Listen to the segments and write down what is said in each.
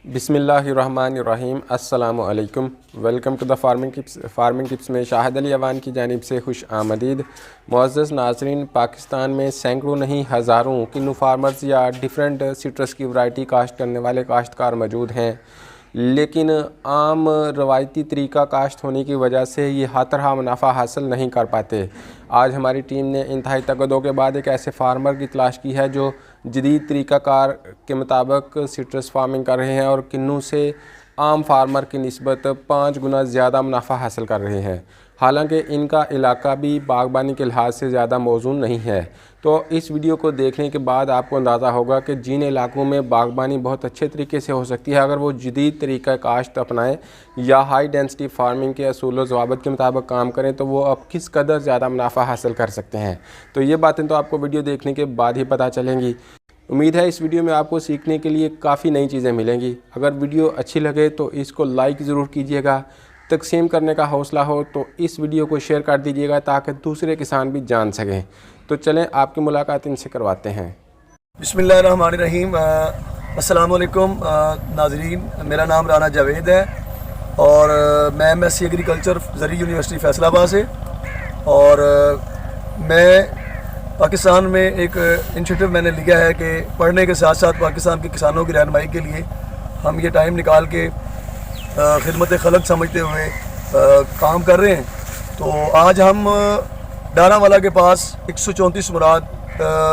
बिस्मिल्लाहिर्रहमानिर्रहीम अस्सलामु अलैकुम। Welcome to the farming tips में शाहिद अली अवान की जानिब से खुश आमदीद। मुअज़्ज़ज़ नाज़रीन, पाकिस्तान में सैकड़ों नहीं हज़ारों किन्नू फार्मर्स या डिफरेंट सिट्रस की वैरायटी काश्त करने वाले काश्तकार मौजूद हैं, लेकिन आम रवायती तरीका काश्त होने की वजह से ये हर तरह मुनाफा हासिल नहीं कर पाते। आज हमारी टीम ने इंतहाई तकद्दो के बाद एक ऐसे फार्मर की तलाश की है जो जदीद तरीक़ाकार के मुताबिक सिट्रस फार्मिंग कर रहे हैं और किन्नू से आम फार्मर की निस्बत 5 गुना ज़्यादा मुनाफा हासिल कर रहे हैं। हालांकि इनका इलाका भी बागबानी के लिहाज से ज़्यादा मौजूद नहीं है। तो इस वीडियो को देखने के बाद आपको अंदाज़ा होगा कि जिन इलाकों में बागबानी बहुत अच्छे तरीके से हो सकती है, अगर वो जदीद तरीक़ा काश्त अपनाएं या हाई डेंसिटी फार्मिंग के असूल व ज़वाबित के मुताबिक काम करें, तो वो अब किस कदर ज़्यादा मुनाफा हासिल कर सकते हैं। तो ये बातें तो आपको वीडियो देखने के बाद ही पता चलेंगी। उम्मीद है इस वीडियो में आपको सीखने के लिए काफ़ी नई चीज़ें मिलेंगी। अगर वीडियो अच्छी लगे तो इसको लाइक ज़रूर कीजिएगा, तकसीम करने का हौसला हो तो इस वीडियो को शेयर कर दीजिएगा ताकि दूसरे किसान भी जान सकें। तो चलें आपकी मुलाकात इनसे करवाते हैं। बिस्मिल्लाहिर्रहमानिर्रहीम। अस्सलाम वालेकुम नाज़रीन, मेरा नाम राना जावेद है और मैं एमएससी एग्रीकल्चर ज़री यूनिवर्सिटी फैसलाबाद से, और मैं पाकिस्तान में एक इनिशिएटिव मैंने लिया है कि पढ़ने के साथ साथ पाकिस्तान के किसानों की रहनुमाई के लिए हम ये टाइम निकाल के खिदमत खलक समझते हुए काम कर रहे हैं। तो आज हम डारावाला के पास 134 मुराद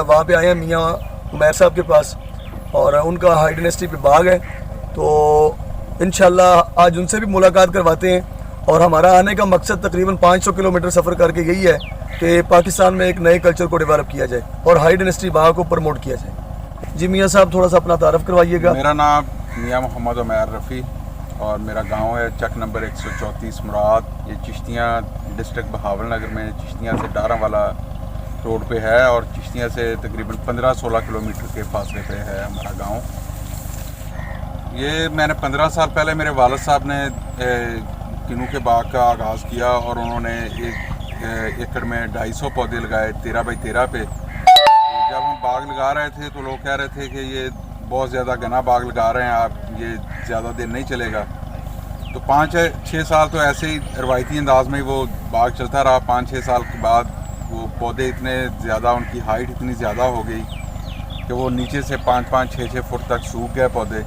वहाँ पे आए हैं, मियाँ उमैर साहब के पास, और उनका हाई डायनेस्टी पे बाग है। तो इंशाल्लाह आज उनसे भी मुलाकात करवाते हैं। और हमारा आने का मकसद तकरीबन 500 किलोमीटर सफ़र करके यही है कि पाकिस्तान में एक नए कल्चर को डेवलप किया जाए और हाई डायनेस्टी बाग को प्रमोट किया जाए। जी मियाँ साहब, थोड़ा सा अपना तारफ़ करवाइएगा। मेरा नाम मियाँ मोहम्मद उमैर रफ़ी और मेरा गांव है चक नंबर 134 मुराद। ये चिश्तियाँ डिस्ट्रिक्ट बहावलनगर में चिश्तियाँ से डारावाला रोड पे है और चिश्तियाँ से तकरीबन 15-16 किलोमीटर के फासले पे है हमारा गांव। ये मैंने 15 साल पहले मेरे वालिद साहब ने किन्नू के बाग का आगाज़ किया और उन्होंने एक एकड़ में 250 पौधे लगाए 13 बाई 13 पे। तो जब हम बाग लगा रहे थे तो लोग कह रहे थे कि ये बहुत ज़्यादा घना बाग लगा रहे हैं आप, ये ज़्यादा देर नहीं चलेगा। तो 5-6 साल तो ऐसे ही रवायती अंदाज में वो बाग चलता रहा। 5-6 साल के बाद वो पौधे इतने ज़्यादा, उनकी हाइट इतनी ज़्यादा हो गई कि वो नीचे से 5-5, 6-6 फुट तक सूख गए पौधे।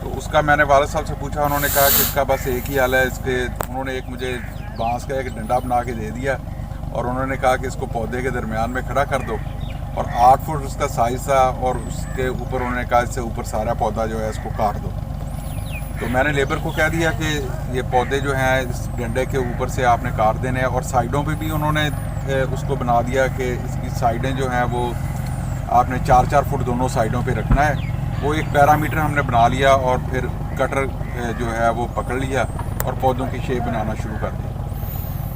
तो उसका मैंने वालिद साहब से पूछा, उन्होंने कहा कि इसका बस एक ही हल है। इसके उन्होंने एक मुझे बांस का एक डंडा बना के दे दिया और उन्होंने कहा कि इसको पौधे के दरमियान में खड़ा कर दो, और 8 फुट उसका साइज़ था और उसके ऊपर उन्होंने कहा इससे ऊपर सारा पौधा जो है इसको काट दो। तो मैंने लेबर को कह दिया कि ये पौधे जो हैं इस डंडे के ऊपर से आपने काट देने हैं, और साइडों पे भी उन्होंने उसको बना दिया कि इसकी साइडें जो हैं वो आपने 4-4 फुट दोनों साइडों पे रखना है। वो एक पैरामीटर हमने बना लिया और फिर कटर जो है वो पकड़ लिया और पौधों की शेप बनाना शुरू कर दी।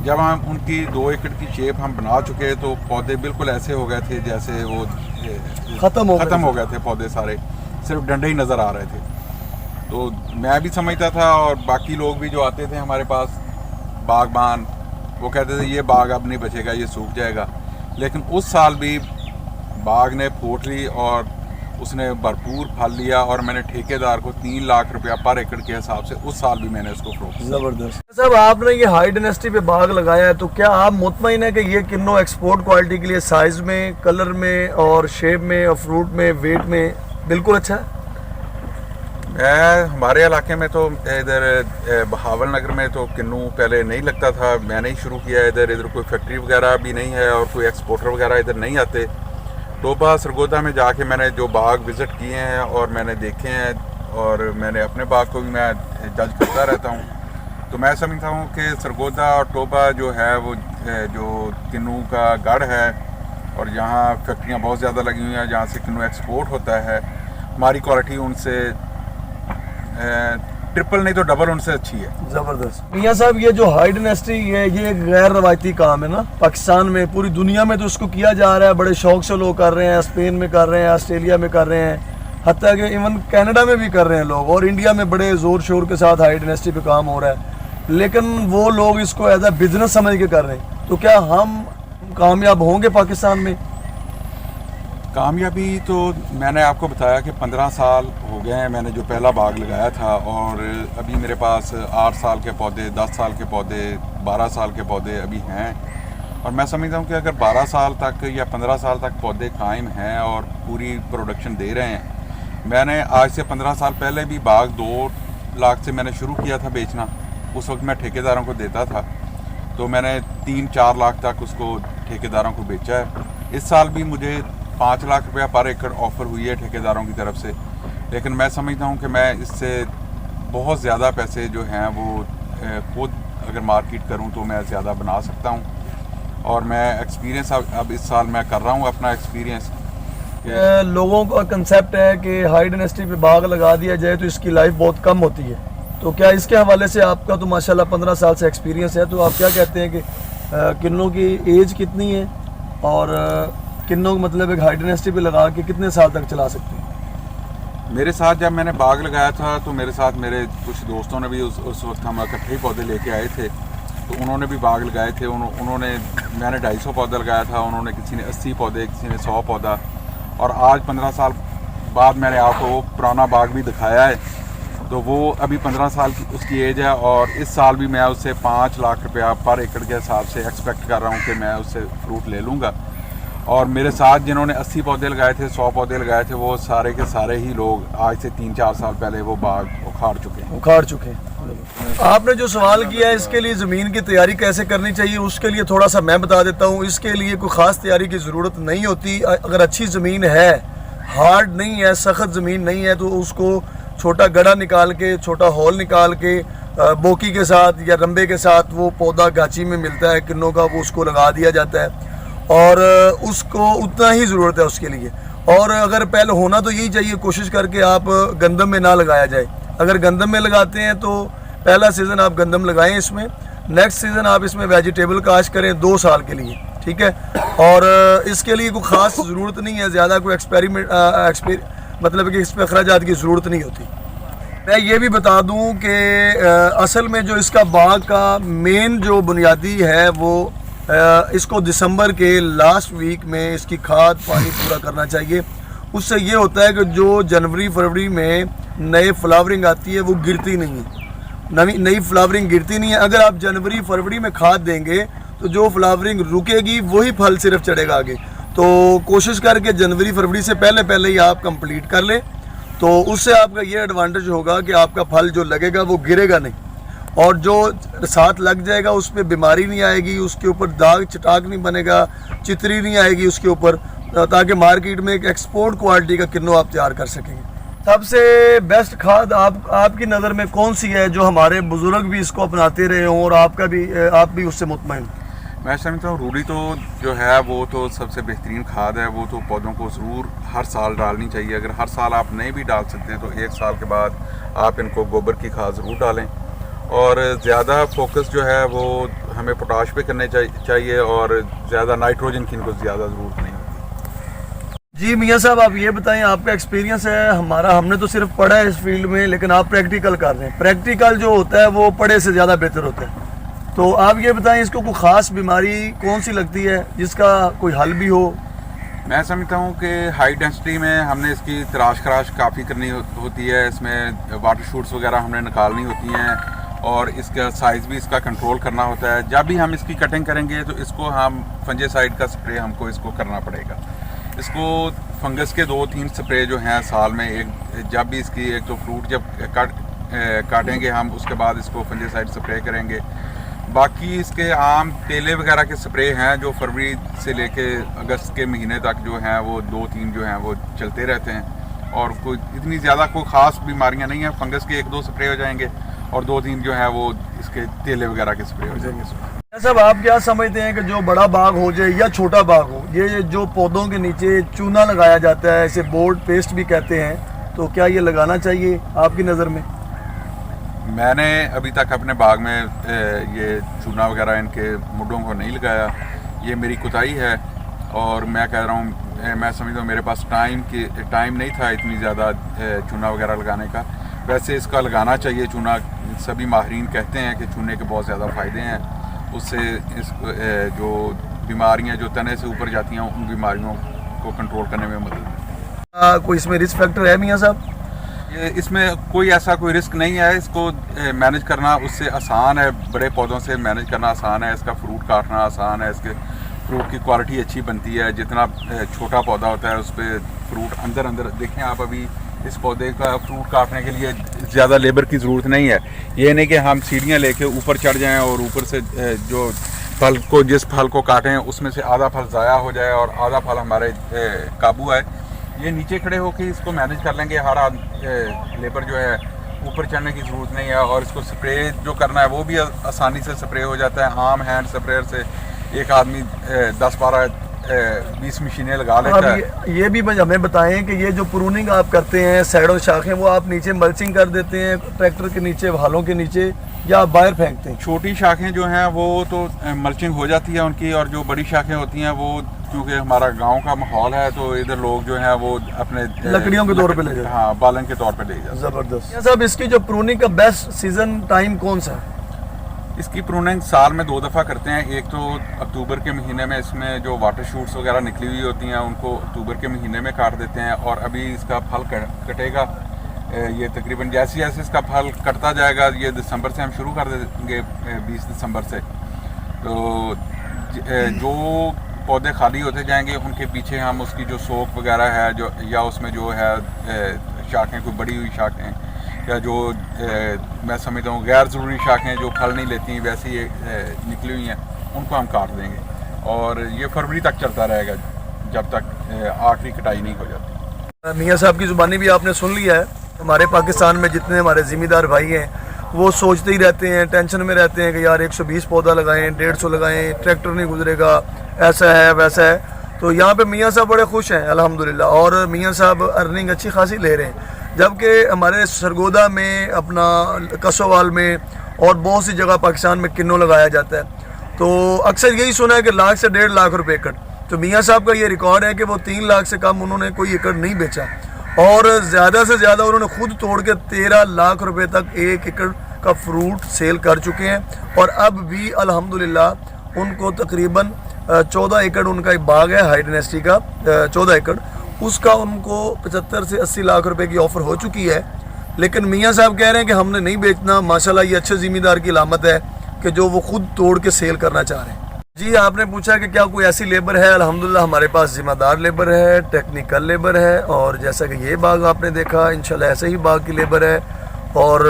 जब हम उनकी 2 एकड़ की शेप हम बना चुके तो पौधे बिल्कुल ऐसे हो गए थे जैसे वो ख़त्म हो गए थे पौधे सारे, सिर्फ डंडे ही नज़र आ रहे थे। तो मैं भी समझता था और बाकी लोग भी जो आते थे हमारे पास बागबान, वो कहते थे ये बाग अब नहीं बचेगा, ये सूख जाएगा। लेकिन उस साल भी बाग ने फूट ली और उसने भरपूर फल लिया, और मैंने ठेकेदार को 3 लाख रुपया पर एकड़ के हिसाब से उस साल भी मैंने उसको फरोख्त किया। ज़बरदस्त साहब, आपने ये हाई डायनेस्टी पे बाग लगाया है, तो क्या आप मुतमईन है कि ये किन्नू एक्सपोर्ट क्वालिटी के लिए साइज़ में, कलर में और शेप में और फ्रूट में, वेट में बिल्कुल अच्छा है? हमारे इलाके में तो इधर बहावलनगर में तो किन्नू पहले नहीं लगता था, मैंने ही शुरू किया। इधर कोई फैक्ट्री वगैरह भी नहीं है और कोई एक्सपोर्टर वगैरह इधर नहीं आते। टोबा सरगोदा में जाके मैंने जो बाग विज़िट किए हैं और मैंने देखे हैं, और मैंने अपने बाग को भी मैं जज करता रहता हूँ। तो मैं समझता हूँ कि सरगोदा और टोबा जो है वो जो किन्नू का गढ़ है, और यहाँ फैक्ट्रियाँ बहुत ज़्यादा लगी हुई हैं जहाँ से किन्नू एक्सपोर्ट होता है। हमारी क्वालिटी उनसे ट्रिपल नहीं तो डबल उनसे अच्छी है। ज़बरदस्त। मियाँ साहब, ये जो हाई डायनेस्टी है ये एक गैर रवायती काम है ना पाकिस्तान में, पूरी दुनिया में तो इसको किया जा रहा है, बड़े शौक से लोग कर रहे हैं, स्पेन में कर रहे हैं, ऑस्ट्रेलिया में कर रहे हैं, हत्ता कि इवन कनाडा में भी कर रहे हैं लोग, और इंडिया में बड़े ज़ोर शोर के साथ हाई डायनेस्टी पे काम हो रहा है। लेकिन वो लोग इसको एज अ बिजनेस समझ के कर रहे हैं। तो क्या हम कामयाब होंगे पाकिस्तान में? कामयाबी तो मैंने आपको बताया कि 15 साल हो गए हैं मैंने जो पहला बाग लगाया था, और अभी मेरे पास 8 साल के पौधे, 10 साल के पौधे, 12 साल के पौधे अभी हैं। और मैं समझता हूँ कि अगर 12 साल तक या 15 साल तक पौधे कायम हैं और पूरी प्रोडक्शन दे रहे हैं। मैंने आज से 15 साल पहले भी बाग 2 लाख से मैंने शुरू किया था बेचना। उस वक्त मैं ठेकेदारों को देता था, तो मैंने 3-4 लाख तक उसको ठेकेदारों को बेचा है। इस साल भी मुझे 5 लाख रुपया पर एकड़ ऑफ़र हुई है ठेकेदारों की तरफ से, लेकिन मैं समझता हूँ कि मैं इससे बहुत ज़्यादा पैसे जो हैं वो खुद अगर मार्केट करूँ तो मैं ज़्यादा बना सकता हूँ। और मैं एक्सपीरियंस अब इस साल मैं कर रहा हूँ अपना एक्सपीरियंस। लोगों का कंसेप्ट है कि हाई डेंसिटी पे बाग लगा दिया जाए तो इसकी लाइफ बहुत कम होती है, तो क्या इसके हवाले से आपका तो माशाल्लाह 15 साल से एक्सपीरियंस है, तो आप क्या कहते हैं कि किन्नों की एज कितनी है और किन्नों मतलब एक हाई डेंसिटी पे लगा के कितने साल तक चला सकते हैं? मेरे साथ जब मैंने बाग लगाया था तो मेरे साथ मेरे कुछ दोस्तों ने भी उस वक्त हम इकट्ठे पौधे लेके आए थे, तो उन्होंने भी बाग लगाए थे। उन्होंने मैंने 250 पौधा लगाया था, उन्होंने किसी ने 80 पौधे, किसी ने 100 पौधा। और आज 15 साल बाद मैंने आपको वो पुराना बाग भी दिखाया है, तो वो अभी 15 साल की उसकी एज है। और इस साल भी मैं उससे 5 लाख रुपया पर एकड़ के हिसाब से एक्सपेक्ट कर रहा हूँ कि मैं उससे फ्रूट ले लूँगा। और मेरे साथ जिन्होंने 80 पौधे लगाए थे, 100 पौधे लगाए थे, वो सारे के सारे ही लोग आज से 3-4 साल पहले वो बाग उखाड़ चुके हैं। आपने जो सवाल किया है इसके लिए ज़मीन की तैयारी कैसे करनी चाहिए, उसके लिए थोड़ा सा मैं बता देता हूँ। इसके लिए कोई ख़ास तैयारी की ज़रूरत नहीं होती। अगर अच्छी ज़मीन है, हार्ड नहीं है, सख्त ज़मीन नहीं है, तो उसको छोटा गड्ढा निकाल के, छोटा हॉल निकाल के बोकी के साथ या रंबे के साथ वो पौधा गाची में मिलता है किन्नों का, वो उसको लगा दिया जाता है। और उसको उतना ही ज़रूरत है उसके लिए। और अगर पहले होना तो यही चाहिए, कोशिश करके आप गंदम में ना लगाया जाए। अगर गंदम में लगाते हैं तो पहला सीज़न आप गंदम लगाएं इसमें, नेक्स्ट सीज़न आप इसमें वेजिटेबल काश करें 2 साल के लिए, ठीक है। और इसके लिए कोई ख़ास ज़रूरत नहीं है, ज़्यादा कोई मतलब कि इसमें अखराजात की ज़रूरत नहीं होती। मैं ये भी बता दूं कि असल में जो इसका बाग का मेन जो बुनियादी है वो इसको दिसंबर के लास्ट वीक में इसकी खाद पानी पूरा करना चाहिए। उससे ये होता है कि जो जनवरी फरवरी में नए फ्लावरिंग आती है वो गिरती नहीं है, नई फ्लावरिंग गिरती नहीं है। अगर आप जनवरी फरवरी में खाद देंगे तो जो फ्लावरिंग रुकेगी वही फल सिर्फ चढ़ेगा आगे। तो कोशिश करके जनवरी फरवरी से पहले ही आप कंप्लीट कर लें, तो उससे आपका ये एडवांटेज होगा कि आपका फल जो लगेगा वो गिरेगा नहीं, और जो साथ लग जाएगा उस पर बीमारी नहीं आएगी, उसके ऊपर दाग चटाक नहीं बनेगा, चितरी नहीं आएगी उसके ऊपर, ताकि मार्केट में एक एक्सपोर्ट क्वालिटी का किन्नू आप तैयार कर सकेंगे। सबसे बेस्ट खाद आपकी नज़र में कौन सी है जो हमारे बुजुर्ग भी इसको अपनाते रहे हों और आप भी उससे मुतमईन? मैं समझता हूँ रूढ़ी तो जो है वो तो सबसे बेहतरीन खाद है। वो तो पौधों को ज़रूर हर साल डालनी चाहिए। अगर हर साल आप नहीं भी डाल सकते हैं तो 1 साल के बाद आप इनको गोबर की खाद ज़रूर डालें। और ज़्यादा फोकस जो है वो हमें पोटाश पे करने चाहिए, और ज़्यादा नाइट्रोजन की इनको ज़्यादा ज़रूरत नहीं होती। जी मियाँ साहब, आप ये बताएं, आपका एक्सपीरियंस है, हमने तो सिर्फ पढ़ा है इस फील्ड में, लेकिन आप प्रैक्टिकल कर रहे हैं। प्रैक्टिकल जो होता है वो पढ़े से ज़्यादा बेहतर होता है। तो आप ये बताएं, इसको कोई ख़ास बीमारी कौन सी लगती है जिसका कोई हल भी हो? मैं समझता हूँ कि हाई डेंसिटी में हमने इसकी तराश खराश काफ़ी करनी होती है। इसमें वाटर शूट्स वगैरह हमने निकालनी होती हैं, और इसका साइज़ भी इसका कंट्रोल करना होता है। जब भी हम इसकी कटिंग करेंगे तो इसको हम फंजीसाइड का स्प्रे हमको इसको करना पड़ेगा। इसको फंगस के 2-3 स्प्रे जो हैं साल में एक, जब भी इसकी एक तो फ्रूट जब काटेंगे हम उसके बाद इसको फंजीसाइड स्प्रे करेंगे। बाकी इसके आम तेले वगैरह के स्प्रे हैं जो फरवरी से लेके अगस्त के महीने तक जो हैं वो 2-3 जो हैं वो चलते रहते हैं, और कोई इतनी ज़्यादा कोई ख़ास बीमारियां नहीं हैं। फंगस के 1-2 स्प्रे हो जाएंगे और 2-3 जो है वो इसके तेले वगैरह के स्प्रे हो जाएंगे। सब आप क्या समझते हैं कि जो बड़ा बाग हो जाए या छोटा बाग हो, ये जो पौधों के नीचे चूना लगाया जाता है, इसे बोर्ड पेस्ट भी कहते हैं, तो क्या ये लगाना चाहिए आपकी नज़र में? मैंने अभी तक अपने बाग में ये चूना वगैरह इनके मुड्डों को नहीं लगाया, ये मेरी कोताही है। और मैं कह रहा हूँ, मैं समझता हूँ मेरे पास टाइम नहीं था इतनी ज़्यादा चूना वगैरह लगाने का। वैसे इसका लगाना चाहिए चूना। सभी माहिरीन कहते हैं कि चूने के बहुत ज़्यादा फ़ायदे हैं। उससे जो बीमारियां जो तने से ऊपर जाती हैं उन बीमारियों को कंट्रोल करने में मदद मिले। कोई इसमें रिस्क फैक्टर है मियाँ साहब? इसमें कोई ऐसा कोई रिस्क नहीं है, इसको मैनेज करना उससे आसान है, बड़े पौधों से मैनेज करना आसान है, इसका फ्रूट काटना आसान है, इसके फ्रूट की क्वालिटी अच्छी बनती है। जितना छोटा पौधा होता है उस पर फ्रूट अंदर अंदर देखें आप, अभी इस पौधे का फ्रूट काटने के लिए ज़्यादा लेबर की ज़रूरत नहीं है। ये नहीं कि हम सीढ़ियाँ लेके ऊपर चढ़ जाएं और ऊपर से जो फल को जिस फल को काटें उसमें से आधा फल ज़ाया हो जाए और आधा फल हमारे काबू आए। ये नीचे खड़े होकर इसको मैनेज कर लेंगे, हर लेबर जो है ऊपर चढ़ने की ज़रूरत नहीं है। और इसको स्प्रे जो करना है वो भी आसानी से स्प्रे हो जाता है। आम हैंड स्प्रेयर से एक आदमी 10-12-20 मशीनें लगा लेता है। ये भी हमें बताएं कि ये जो प्रूनिंग आप करते हैं सैडो शाखें, वो आप नीचे मल्चिंग कर देते हैं ट्रैक्टर के नीचे, हालों के नीचे, या आप बाहर फेंकते हैं? छोटी शाखें जो हैं वो तो मल्चिंग हो जाती है उनकी, और जो बड़ी शाखें होती हैं वो क्योंकि हमारा गांव का माहौल है तो इधर लोग जो हैं वो अपने लकड़ियों के तौर पे ले जाते हैं। हाँ, बालन के तौर पे ले जाते हैं। ज़बरदस्त। साहब, इसकी जो प्रूनिंग का बेस्ट सीजन टाइम कौन सा है? इसकी प्रूनिंग साल में 2 दफ़ा करते हैं। एक तो अक्टूबर के महीने में इसमें जो वाटर शूट्स वगैरह निकली हुई होती हैं उनको अक्टूबर के महीने में काट देते हैं, और अभी इसका फल कटेगा। ये तकरीबन जैसे जैसे इसका फल कटता जाएगा, ये दिसंबर से हम शुरू कर देंगे, 20 दिसंबर से। तो जो पौधे खाली होते जाएंगे उनके पीछे हम उसकी जो सोख वगैरह है जो, या उसमें जो है शाखें, कोई बड़ी हुई शाखें या जो मैं समझता हूँ गैर ज़रूरी शाखें जो फल नहीं लेती वैसी ये निकली हुई हैं, उनको हम काट देंगे। और ये फरवरी तक चलता रहेगा जब तक आखिरी कटाई नहीं हो जाती। मियाँ साहब की ज़ुबानी भी आपने सुन लिया है। हमारे पाकिस्तान में जितने हमारे ज़िम्मेदार भाई हैं वो सोचते ही रहते हैं, टेंशन में रहते हैं कि यार 120 पौधा लगाएं, 150 लगाएं, ट्रैक्टर नहीं गुजरेगा, ऐसा है वैसा है। तो यहाँ पे मियाँ साहब बड़े खुश हैं अल्हम्दुलिल्लाह, और मियाँ साहब अर्निंग अच्छी खासी ले रहे हैं। जबकि हमारे सरगोदा में, अपना कसोवाल में और बहुत सी जगह पाकिस्तान में किन्नू लगाया जाता है, तो अक्सर यही सुना है कि लाख से 1.5 लाख रुपए एकड़। तो मियाँ साहब का ये रिकॉर्ड है कि वो 3 लाख से कम उन्होंने कोई एकड़ नहीं बेचा, और ज़्यादा से ज़्यादा उन्होंने खुद तोड़ के 13 लाख रुपए तक 1 एकड़ का फ्रूट सेल कर चुके हैं। और अब भी अल्हम्दुलिल्लाह उनको तकरीबन 14 एकड़ उनका एक बाग है हाई डायनेस्टी का, 14 एकड़, उसका उनको 75 से 80 लाख रुपए की ऑफ़र हो चुकी है। लेकिन मियाँ साहब कह रहे हैं कि हमने नहीं बेचना। माशाल्लाह ये अच्छे ज़िम्मेदार की अलामत है कि जो वो खुद तोड़ के सेल करना चाह रहे हैं। जी, आपने पूछा कि क्या कोई ऐसी लेबर है? अल्हम्दुलिल्लाह हमारे पास ज़िम्मेदार लेबर है, टेक्निकल लेबर है, और जैसा कि ये बाग आपने देखा इंशाल्लाह ऐसे ही बाग की लेबर है, और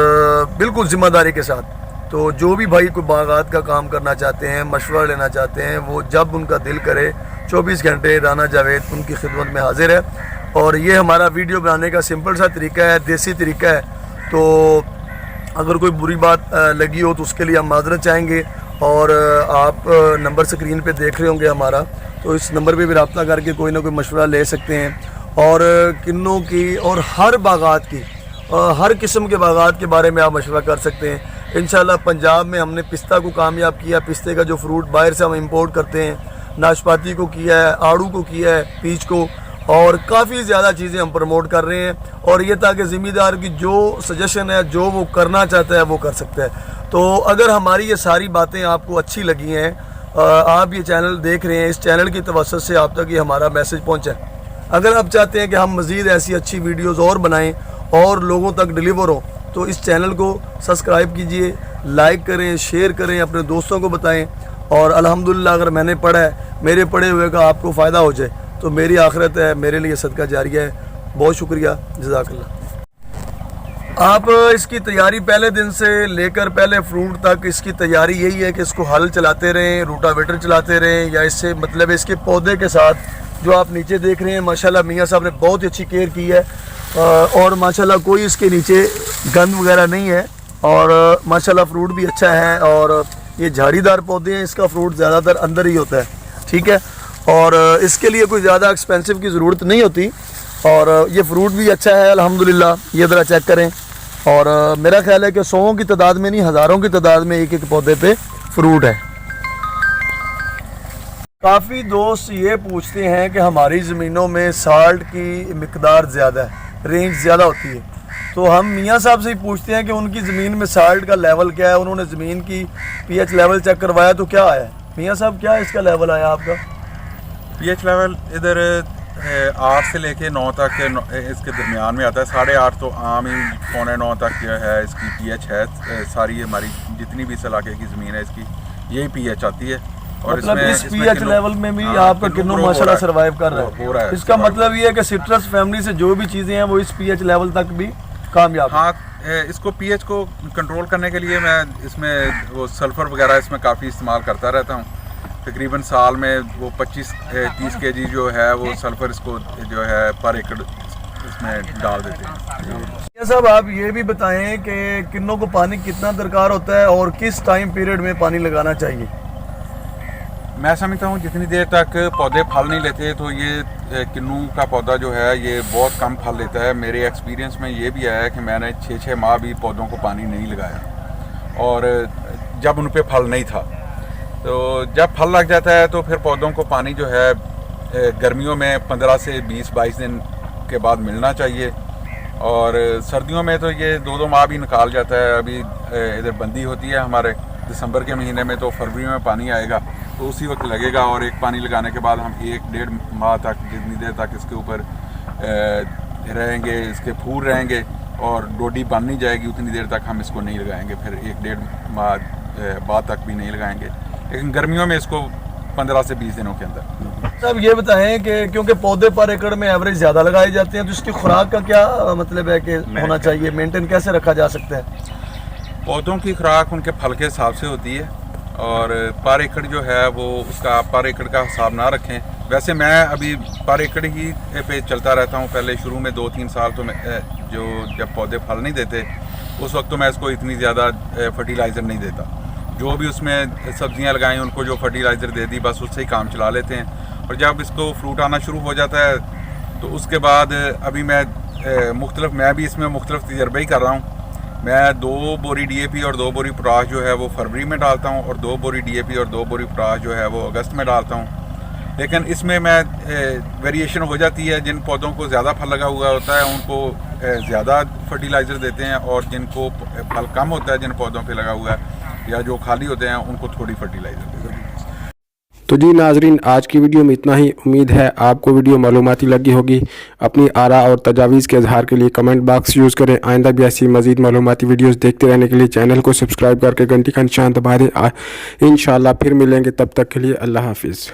बिल्कुल ज़िम्मेदारी के साथ। तो जो भी भाई कोई बागात का काम करना चाहते हैं, मशवरा लेना चाहते हैं, वो जब उनका दिल करे 24 घंटे राना जावेद उनकी खिदमत में हाजिर है। और ये हमारा वीडियो बनाने का सिंपल सा तरीका है, देसी तरीका है। तो अगर कोई बुरी बात लगी हो तो उसके लिए हम माजरत चाहेंगे। और आप नंबर स्क्रीन पे देख रहे होंगे हमारा, तो इस नंबर पे भी रब्ता करके कोई ना कोई मशवरा ले सकते हैं। और किन्नों की और हर बागात की, हर किस्म के बागात के बारे में आप मशवरा कर सकते हैं। इंशाल्लाह पंजाब में हमने पिस्ता को कामयाब किया, पिस्ते का जो फ्रूट बाहर से हम इंपोर्ट करते हैं, नाशपाती को किया है, आड़ू को किया है, पीच को, और काफ़ी ज़्यादा चीज़ें हम प्रमोट कर रहे हैं। और ये ताकि ज़िम्मेदार की जो सजेशन है, जो वो करना चाहता है वो कर सकता है। तो अगर हमारी ये सारी बातें आपको अच्छी लगी हैं, आप ये चैनल देख रहे हैं, इस चैनल की तवज्जो से आप तक ये हमारा मैसेज पहुँचा। अगर आप चाहते हैं कि हम मज़ीद ऐसी अच्छी वीडियोज़ और बनाएँ और लोगों तक डिलीवर हो, तो इस चैनल को सब्सक्राइब कीजिए, लाइक करें, शेयर करें, अपने दोस्तों को बताएं। और अल्हम्दुलिल्लाह अगर मैंने पढ़ा है, मेरे पढ़े हुए का आपको फ़ायदा हो जाए तो मेरी आखिरत है, मेरे लिए सदका जारिया है। बहुत शुक्रिया, जज़ाकल्लाह। आप इसकी तैयारी पहले दिन से लेकर पहले फ्रूट तक इसकी तैयारी यही है कि इसको हल चलाते रहें, रूटावेटर चलाते रहें, या इससे मतलब इसके पौधे के साथ जो आप नीचे देख रहे हैं, माशाल्लाह मियाँ साहब ने बहुत ही अच्छी केयर की है। और माशाल्लाह कोई इसके नीचे गंद वगैरह नहीं है, और माशाल्लाह फ्रूट भी अच्छा है। और ये झाड़ीदार पौधे हैं, इसका फ्रूट ज़्यादातर अंदर ही होता है, ठीक है। और इसके लिए कोई ज़्यादा एक्सपेंसिव की ज़रूरत नहीं होती, और ये फ्रूट भी अच्छा है अल्हम्दुलिल्लाह। ये ज़रा चेक करें। और मेरा ख्याल है कि 100 की तादाद में नहीं, हज़ारों की तादाद में एक एक पौधे पे फ्रूट है। काफ़ी दोस्त ये पूछते हैं कि हमारी ज़मीनों में साल्ट की मिकदार ज़्यादा है, रेंज ज़्यादा होती है। तो हम मियाँ साहब से ही पूछते हैं कि उनकी ज़मीन में साल्ट का लेवल क्या है। उन्होंने ज़मीन की पीएच लेवल चेक करवाया तो क्या आया? मियाँ साहब क्या इसका लेवल आया आपका? पीएच लेवल इधर 8 से लेके 9 तक इसके दरमियान में आता है। 8.5 तो आम ही 8.25 तक जो है इसकी पीएच है। सारी हमारी जितनी भी इस इलाके की ज़मीन है इसकी यही पीएच आती है। और मतलब इस इसमें पीएच लेवल में भी आपका किन्नू माशाल्लाह सर्वाइव कर रहा है। इसका मतलब ये है कि सिट्रस फैमिली से जो भी चीज़ें हैं वो इस पीएच लेवल तक भी कामयाब हैं। हाँ, इसको पीएच को कंट्रोल करने के लिए मैं इसमें वो सल्फ़र वगैरह इसमें काफ़ी इस्तेमाल करता रहता हूँ। तकरीबन साल में वो 25-30 केजी जो है वो सल्फ़र इसको जो है पर एकड़ इसमें डाल देते हैं। ये साहब आप ये भी बताएं कि किन्नों को पानी कितना दरकार होता है और किस टाइम पीरियड में पानी लगाना चाहिए? मैं समझता हूँ जितनी देर तक पौधे फल नहीं लेते तो ये किन्नू का पौधा जो है ये बहुत कम फल लेता है। मेरे एक्सपीरियंस में ये भी आया है कि मैंने 6-6 माह भी पौधों को पानी नहीं लगाया और जब उन पे फल नहीं था। तो जब फल लग जाता है तो फिर पौधों को पानी जो है गर्मियों में 15 से 20-22 दिन के बाद मिलना चाहिए और सर्दियों में तो ये 2-2 माह भी निकाल जाता है। अभी इधर बंदी होती है हमारे दिसंबर के महीने में, तो फरवरी में पानी आएगा तो उसी वक्त लगेगा और एक पानी लगाने के बाद हम 1-1.5 माह तक जितनी देर तक इसके ऊपर रहेंगे, इसके फूल रहेंगे और डोडी बन नहीं जाएगी उतनी देर तक हम इसको नहीं लगाएंगे। फिर 1-1.5 माह बाद तक भी नहीं लगाएंगे, लेकिन गर्मियों में इसको 15 से 20 दिनों के अंदर। साहब ये बताएं कि क्योंकि पौधे पर एकड़ में एवरेज ज़्यादा लगाए जाते हैं तो इसकी खुराक का क्या मतलब है कि होना चाहिए, मेंटेन कैसे रखा जा सकता है? पौधों की खुराक उनके फल के हिसाब से होती है और पर एकड़ जो है वो उसका पर एकड़ का हिसाब ना रखें। वैसे मैं अभी पर एकड़ ही पे चलता रहता हूँ। पहले शुरू में 2-3 साल तो मैं जो जब पौधे फल नहीं देते उस वक्त तो मैं इसको इतनी ज़्यादा फर्टिलाइज़र नहीं देता। जो भी उसमें सब्जियां लगाई उनको जो फर्टिलाइज़र दे दी बस उससे ही काम चला लेते हैं। और जब इसको फ्रूट आना शुरू हो जाता है तो उसके बाद अभी मैं भी इसमें मुख्तलिफ तजर्बे ही कर रहा हूँ। मैं 2 बोरी DAP और 2 बोरी पोटाश जो है वो फरवरी में डालता हूँ और 2 बोरी DAP और 2 बोरी पोटाश जो है वो अगस्त में डालता हूँ। लेकिन इसमें मैं वेरिएशन हो जाती है। जिन पौधों को ज़्यादा फल लगा हुआ होता है उनको ज़्यादा फर्टिलाइज़र देते हैं और जिनको फल कम होता है, जिन पौधों पे लगा हुआ है या जो खाली होते हैं उनको थोड़ी फर्टिलाइज़र देते हैं। तो जी नाजरीन, आज की वीडियो में इतना ही। उम्मीद है आपको वीडियो मालूमाती लगी होगी। अपनी आरा और तजावीज़ के इजहार के लिए कमेंट बॉक्स यूज़ करें। आइंदा भी ऐसी मज़ीद मालूमाती वीडियोस देखते रहने के लिए चैनल को सब्सक्राइब करके घंटी का निशान दबा दें। इंशाल्लाह फिर मिलेंगे, तब तक के लिए अल्लाह हाफिज़।